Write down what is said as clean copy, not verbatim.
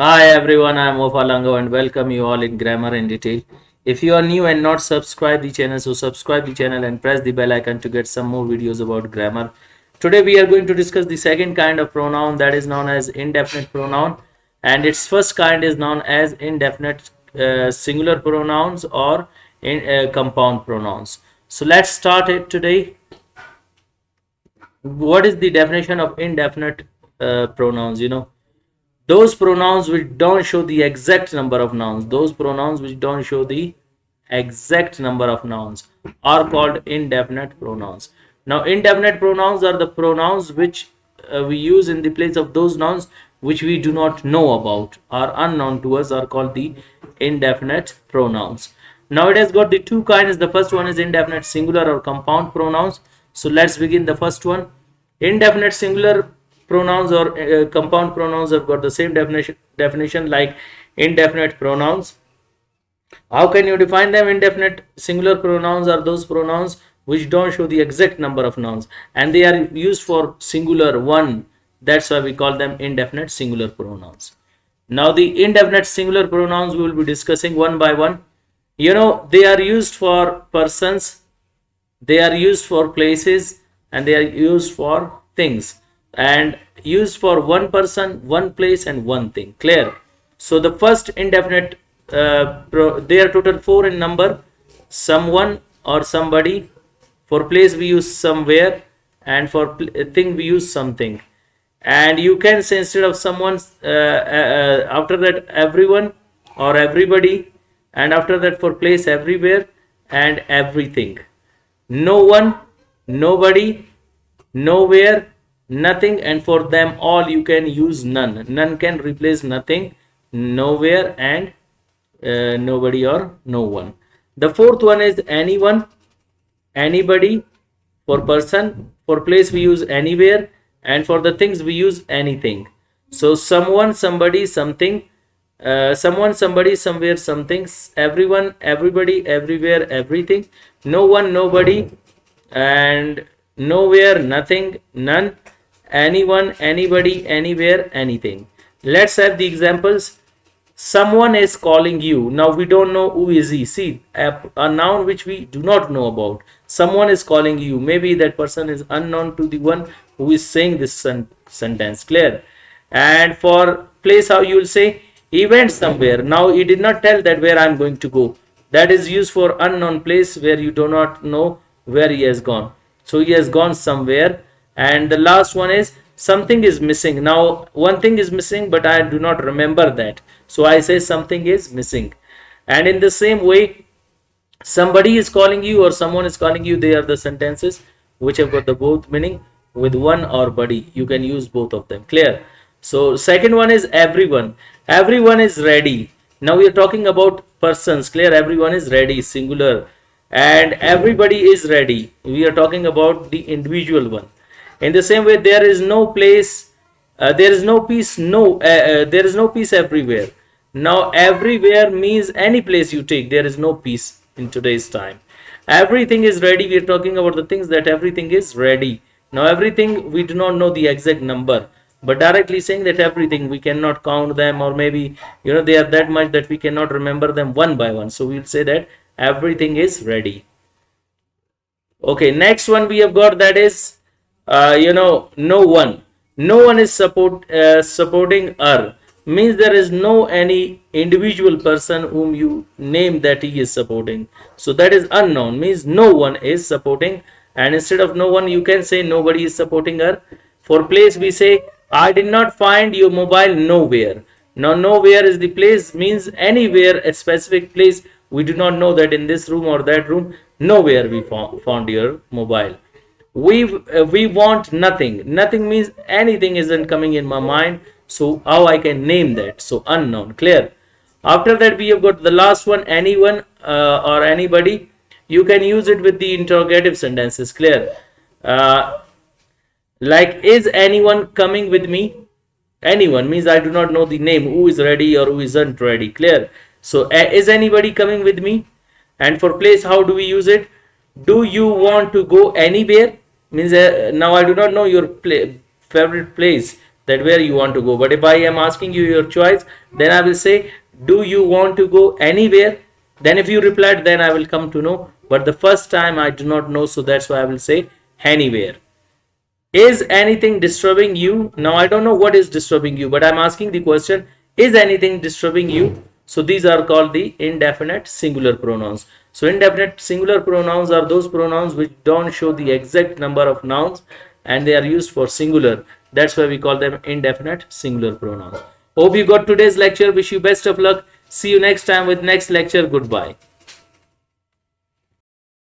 Hi everyone, I am Ofalango and welcome you all in Grammar in Detail. If you are new and not subscribe the channel, so subscribe the channel and press the bell icon to get some more videos about grammar. Today we are going to discuss the second kind of pronoun, that is known as indefinite pronoun, and its first kind is known as indefinite singular pronouns or compound pronouns. So let's start it today. What is the definition of indefinite pronouns? Those pronouns which don't show the exact number of nouns, are called indefinite pronouns. Now indefinite pronouns are the pronouns which we use in the place of those nouns which we do not know about, are unknown to us, are called the indefinite pronouns. Now it has got the two kinds. The first one is indefinite singular or compound pronouns. So let's begin the first one. Indefinite singular pronouns or compound pronouns have got the same definition like indefinite pronouns. How can you define them? Indefinite singular pronouns are those pronouns which don't show the exact number of nouns and they are used for singular one. That's why we call them indefinite singular pronouns. Now the indefinite singular pronouns we will be discussing one by one. They are used for persons, they are used for places, and they are used for things, and used for one person, one place, and one thing. Clear? So the first indefinite, they are total four in number: someone or somebody. For place we use somewhere, and for thing we use something. And you can say instead of someone, after that everyone or everybody, and after that for place everywhere and everything. No one, nobody, nowhere, nothing, and for them all you can use none. None can replace nothing, nowhere, and nobody or no one. The fourth one is anyone, anybody. For person, for place we use anywhere, and for the things we use anything. So someone, somebody, something, someone, somebody, somewhere, something, everyone, everybody, everywhere, everything, no one, nobody, and nowhere, nothing, none, anyone, anybody, anywhere, anything. Let's have the examples. Someone is calling you. Now we don't know who is he. See, a noun which we do not know about. Someone is calling you. Maybe that person is unknown to the one who is saying this sentence. Clear? And for place, how you will say he went somewhere. Now he did not tell that where I am going to go. That is used for unknown place where you do not know where he has gone. So he has gone somewhere. And the last one is something is missing. Now one thing is missing, but I do not remember that. So I say something is missing. And in the same way, somebody is calling you or someone is calling you. They are the sentences which have got the both meaning with one or buddy. You can use both of them. Clear? So second one is everyone. Everyone is ready. Now we are talking about persons. Clear? Everyone is ready, singular, and everybody is ready. We are talking about the individual one. In the same way, there is no place, there is no peace, there is no peace everywhere. Now everywhere means any place you take, there is no peace in today's time. Everything is ready. We are talking about the things that everything is ready. Now everything, we do not know the exact number, but directly saying that everything, we cannot count them, or maybe they are that much that we cannot remember them one by one. So we'll say that everything is ready. Okay, next one we have got, that is no one. No one is supporting her, means there is no any individual person whom you name that he is supporting. So that is unknown, means no one is supporting, and instead of no one you can say nobody is supporting her. For place we say I did not find your mobile nowhere. Now nowhere is the place, means anywhere, a specific place. We do not know that in this room or that room. Nowhere we found your mobile. We want nothing. Nothing means anything isn't coming in my mind. So how I can name that? So unknown. Clear? After that we have got the last one, anyone or anybody. You can use it with the interrogative sentences. Clear? Like, is anyone coming with me? Anyone means I do not know the name, who is ready or who isn't ready. Clear? So is anybody coming with me? And for place, how do we use it? Do you want to go anywhere? Means now I do not know your favorite place. that where you want to go. But if I am asking you your choice, then I will say, do you want to go anywhere? Then if you replied, then I will come to know. But the first time I do not know, so that's why I will say anywhere. Is anything disturbing you? Now I don't know what is disturbing you, but I'm asking the question, is anything disturbing you? So these are called the indefinite singular pronouns. So indefinite singular pronouns are those pronouns which don't show the exact number of nouns and they are used for singular. That's why we call them indefinite singular pronouns. Hope you got today's lecture. Wish you best of luck. See you next time with next lecture. Goodbye.